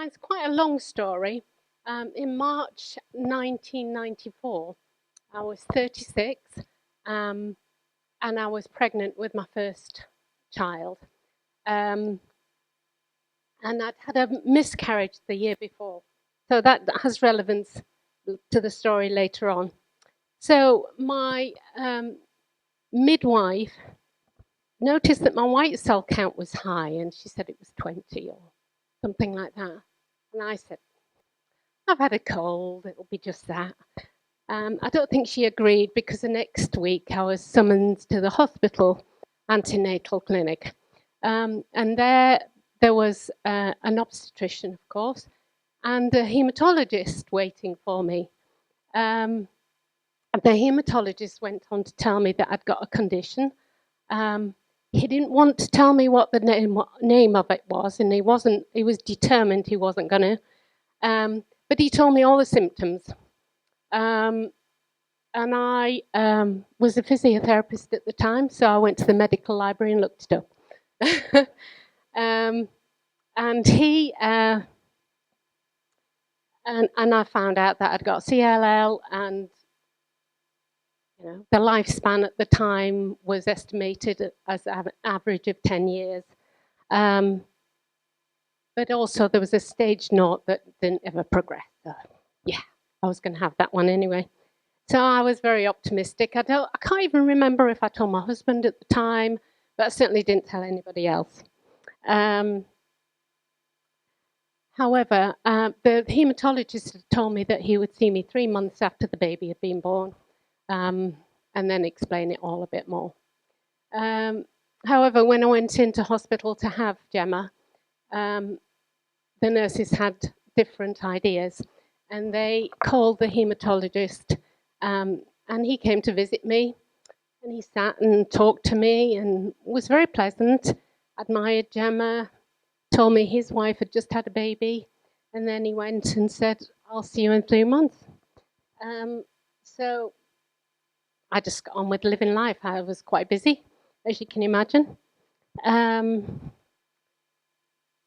Mine's quite a long story. In March 1994, I was 36, um, and I was pregnant with my first child. Um, and I'd had a miscarriage the year before. So that has relevance to the story later on. So my midwife noticed that my white cell count was high, and she said it was 20 or something like that. And I said, I've had a cold, it'll be just that. I don't think she agreed, because the next week I was summoned to the hospital antenatal clinic. And there was an obstetrician, of course, and a hematologist waiting for me. The hematologist went on to tell me that I'd got a condition. He didn't want to tell me what the name of it was, and he was determined he wasn't going to. But he told me all the symptoms. And I was a physiotherapist at the time, so I went to the medical library and looked it up. And he and I found out that I'd got CLL, and the lifespan at the time was estimated as an average of 10 years. But also there was a stage 0 that didn't ever progress. So yeah, I was going to have that one anyway. So I was very optimistic. I can't even remember if I told my husband at the time, but I certainly didn't tell anybody else. However, the hematologist had told me that he would see me 3 months after the baby had been born, and then explain it all a bit more. However, when I went into hospital to have Gemma, the nurses had different ideas, and they called the hematologist, and he came to visit me, and he sat and talked to me and was very pleasant, admired Gemma, told me his wife had just had a baby, and then he went and said, I'll see you in 3 months. So I just got on with living life. I was quite busy, as you can imagine.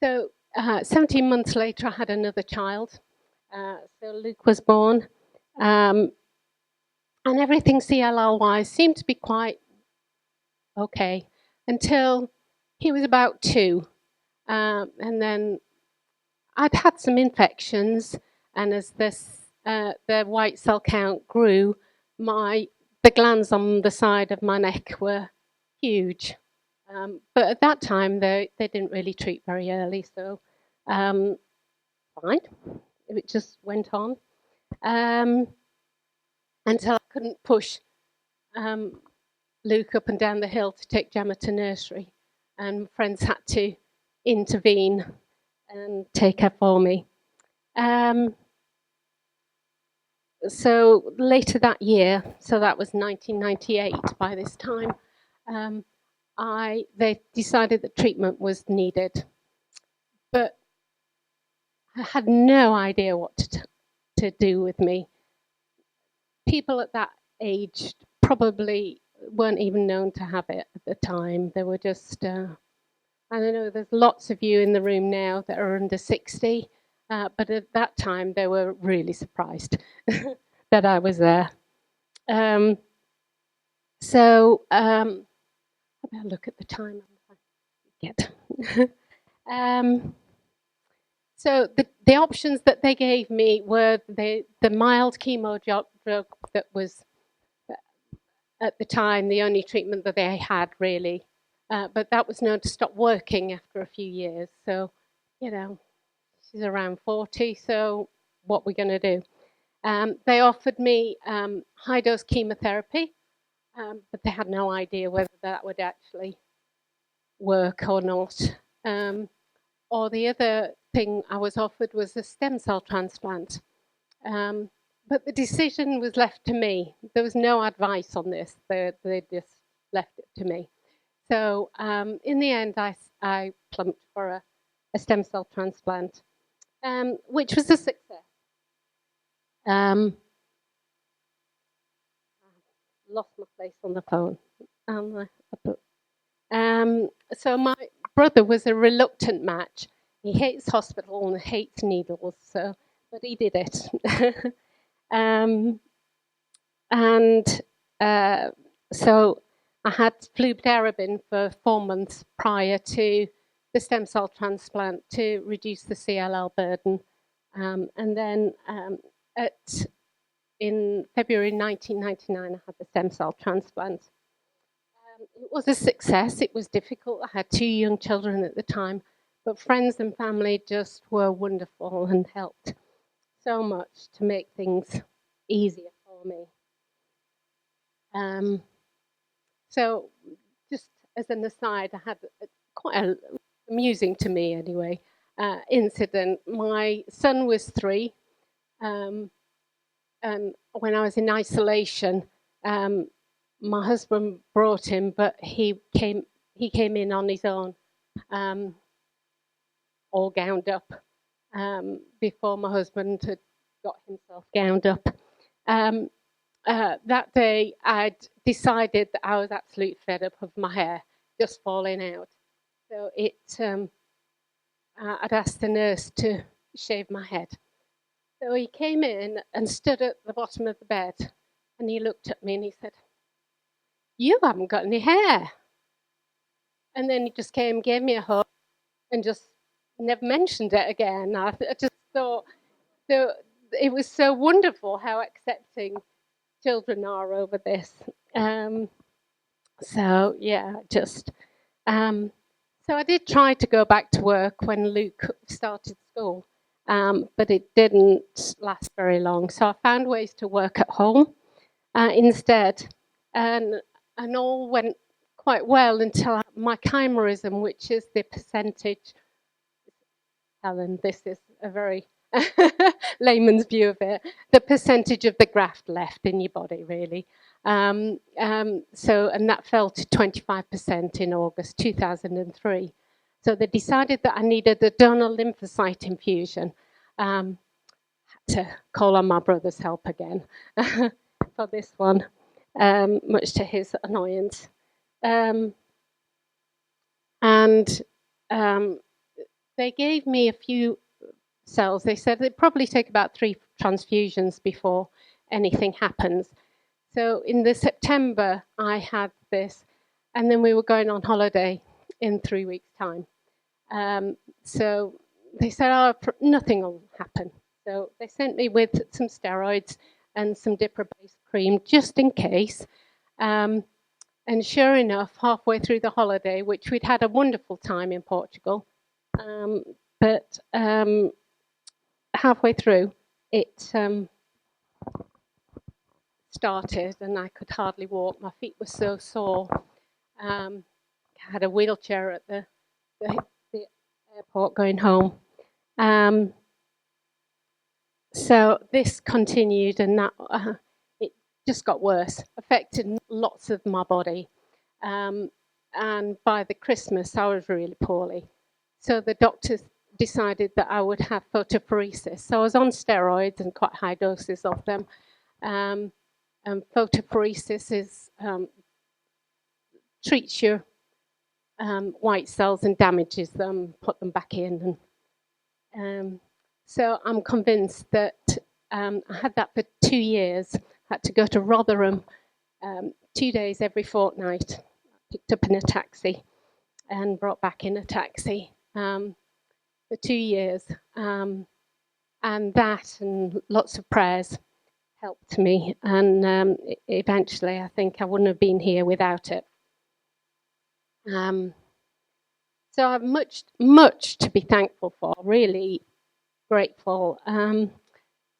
So 17 months later, I had another child. So Luke was born. And everything CLL-wise seemed to be quite okay until he was about 2. And then I'd had some infections, and as the white cell count grew, the glands on the side of my neck were huge. But at that time, they didn't really treat very early, so fine. It just went on until I couldn't push Luke up and down the hill to take Gemma to nursery, and friends had to intervene and take her for me. So later that year, so that was 1998 by this time, they decided that treatment was needed. But I had no idea what to do with me. People at that age probably weren't even known to have it at the time. They were just, I don't know, there's lots of you in the room now that are under 60, but at that time they were really surprised that I was there. So I'll have a look at the time. So the options that they gave me were the mild chemo drug that was at the time the only treatment that they had, really. But that was known to stop working after a few years. So, she's around 40, so what we're going to do? They offered me high-dose chemotherapy, but they had no idea whether that would actually work or not. Or the other thing I was offered was a stem cell transplant. But the decision was left to me. There was no advice on this. They just left it to me. So in the end, I plumped for a stem cell transplant, which was a success. Lost my place on the phone. So my brother was a reluctant match. He hates hospital and hates needles, but he did it. um, and so I had fludarabine for 4 months prior to the stem cell transplant to reduce the CLL burden. And then in February 1999, I had the stem cell transplant. It was a success. It was difficult. I had 2 young children at the time, but friends and family just were wonderful and helped so much to make things easier for me. So just as an aside, I had quite an amusing to me anyway incident. My son was 3, and when I was in isolation, my husband brought him, but he came in on his own, all gowned up, before my husband had got himself gowned up. That day, I'd decided that I was absolutely fed up of my hair just falling out. So I'd asked the nurse to shave my head. So he came in and stood at the bottom of the bed, and he looked at me and he said, "You haven't got any hair." And then he just came, gave me a hug, and just never mentioned it again. I just thought, so it was so wonderful how accepting children are over this. So yeah, just so I did try to go back to work when Luke started school, but it didn't last very long. So I found ways to work at home instead, and all went quite well until my chimerism, which is the percentage. Helen, this is a very layman's view of it. The percentage of the graft left in your body, really. And that fell to 25% in August 2003. So they decided that I needed a donor lymphocyte infusion. Had to call on my brother's help again for this one, much to his annoyance. They gave me a few cells. They said it'd probably take about 3 transfusions before anything happens. So in the September, I had this, and then we were going on holiday in 3 weeks' time. So they said, nothing will happen. So they sent me with some steroids and some Dipra-based cream just in case. And sure enough, halfway through the holiday, which we'd had a wonderful time in Portugal, but halfway through, it started, and I could hardly walk. My feet were so sore. I had a wheelchair at the airport going home. So this continued, and that it just got worse, affected lots of my body. And by the Christmas, I was really poorly. So the doctors decided that I would have photophoresis. So I was on steroids and quite high doses of them. And photophoresis is treats your white cells and damages them, put them back in. And so I'm convinced that I had that for 2 years. Had to go to Rotherham 2 days every fortnight. Picked up in a taxi and brought back in a taxi for 2 years. And that and lots of prayers helped me. And eventually, I think I wouldn't have been here without it. So I've much to be thankful for, really grateful.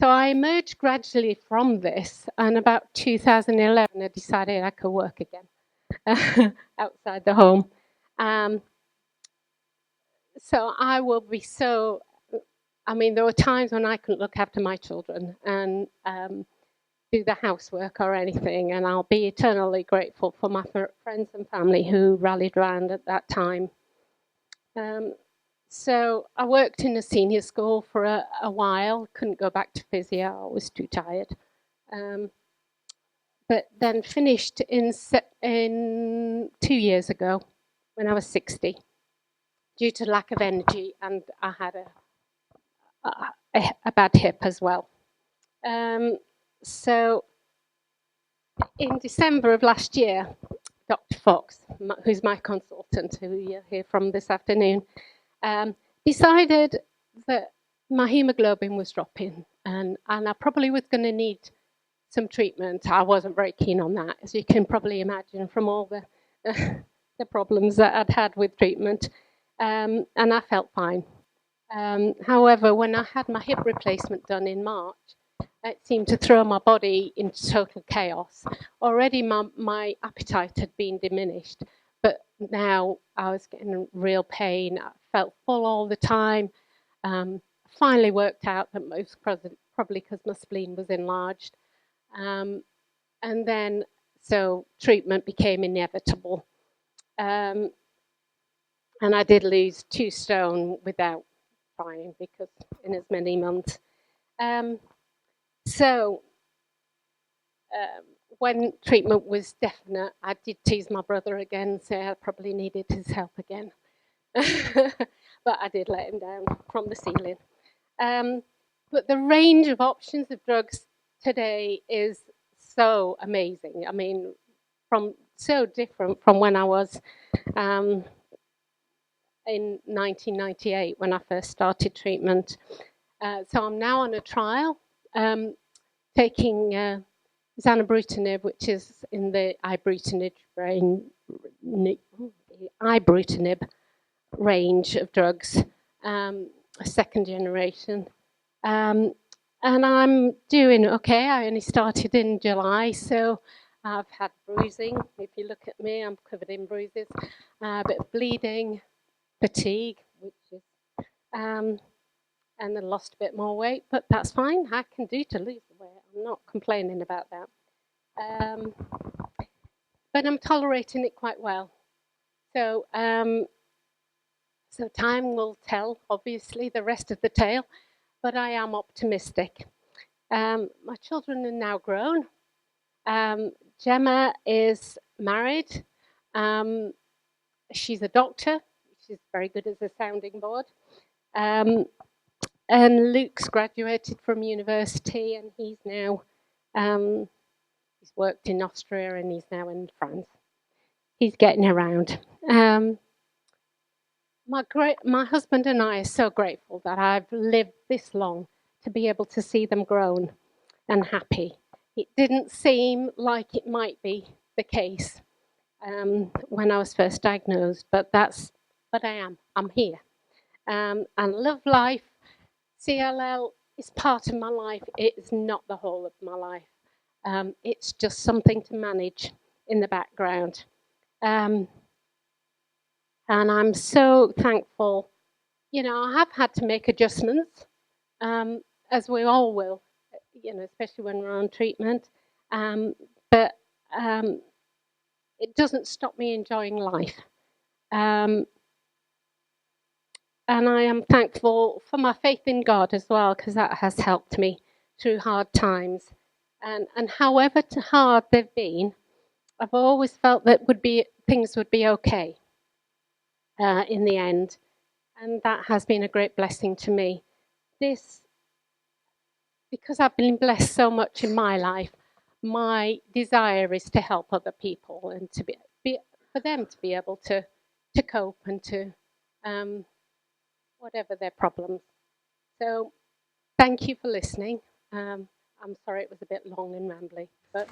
So I emerged gradually from this, and about 2011, I decided I could work again outside the home. So I will be so, I mean, there were times when I couldn't look after my children and do the housework or anything, and I'll be eternally grateful for my friends and family who rallied around at that time. So I worked in a senior school for a while, couldn't go back to physio, I was too tired. But then finished in 2 years ago when I was 60. due to lack of energy, and I had a bad hip as well. So in December of last year, Dr. Fox, who's my consultant, who you'll hear from this afternoon, decided that my hemoglobin was dropping, and I probably was going to need some treatment. I wasn't very keen on that, as you can probably imagine from all the problems that I'd had with treatment, and I felt fine. However, when I had my hip replacement done in March, it seemed to throw my body into total chaos. Already my appetite had been diminished, but now I was getting real pain. I felt full all the time. Finally worked out that most probably because my spleen was enlarged. And then, so treatment became inevitable. And I did lose 2 stone without trying, because in as many months. When treatment was definite, I did tease my brother again, say I probably needed his help again. But I did let him down from the ceiling. But the range of options of drugs today is so amazing. I mean, so different from when I was in 1998 when I first started treatment. So I'm now on a trial taking zanubrutinib, which is in the ibrutinib range of drugs, a second generation. And I'm doing okay. I only started in July, so I've had bruising. If you look at me, I'm covered in bruises, a bit of bleeding, fatigue, which is, and then lost a bit more weight, but that's fine. I can do to lose the weight. I'm not complaining about that. But I'm tolerating it quite well. So, so time will tell, obviously, the rest of the tale, but I am optimistic. My children are now grown. Gemma is married. She's a doctor. She's very good as a sounding board. And Luke's graduated from university, and he's now, he's worked in Austria, and he's now in France. He's getting around. My husband and I are so grateful that I've lived this long to be able to see them grown and happy. It didn't seem like it might be the case when I was first diagnosed, but I'm here. And love life. CLL is part of my life. It is not the whole of my life. It's just something to manage in the background. And I'm so thankful. You know, I have had to make adjustments, as we all will, you know, especially when we're on treatment. But it doesn't stop me enjoying life. And I am thankful for my faith in God as well, because that has helped me through hard times. And however hard they've been, I've always felt that things would be okay in the end. And that has been a great blessing to me. Because I've been blessed so much in my life, my desire is to help other people and to be for them to be able to cope and to whatever their problems. So thank you for listening. I'm sorry it was a bit long and rambly, but